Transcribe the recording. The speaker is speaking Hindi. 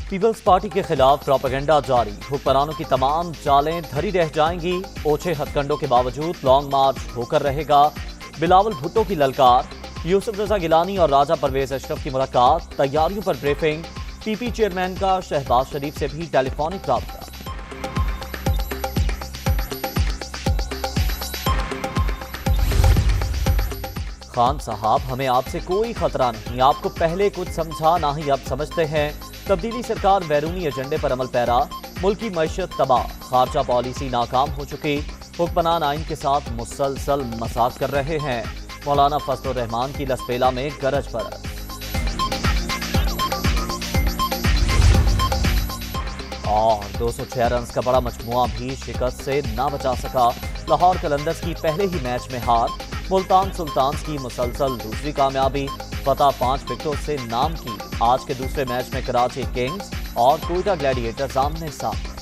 पीपल्स पार्टी के खिलाफ प्रोपेगेंडा जारी। हुक्मरानों की तमाम चालें धरी रह जाएंगी। ओछे हथकंडों के बावजूद लॉन्ग मार्च होकर रहेगा। बिलावल भुट्टो की ललकार। यूसुफ रजा गिलानी और राजा परवेज अशरफ की मुलाकात। तैयारियों पर ब्रीफिंग। पीपी चेयरमैन का शहबाज शरीफ से भी टेलीफोनिक राब्ता। खान साहब, हमें आपसे कोई खतरा नहीं। आपको पहले कुछ समझा, ना ही अब समझते हैं। तब्दीली सरकार बैरूनी एजेंडे पर अमल पैरा। मुल्की मईशत तबाह। खारजा पॉलिसी नाकाम हो चुकी। हुक्मरान आइन के साथ मुसलसल मसाक कर रहे हैं। मौलाना फजलुर रहमान की लसपेला में गरज बरस। और 206 रन का बड़ा मजमुआ भी शिकस्त से ना बचा सका। लाहौर कलंदर्स की पहले ही मैच में हार। मुल्तान सुल्तान्स की मुसलसल दूसरी कामयाबी। फतह 5 विकेटों से नाम की। आज के दूसरे मैच में कराची किंग्स और कोयटा ग्लैडिएटर्स आमने सामने।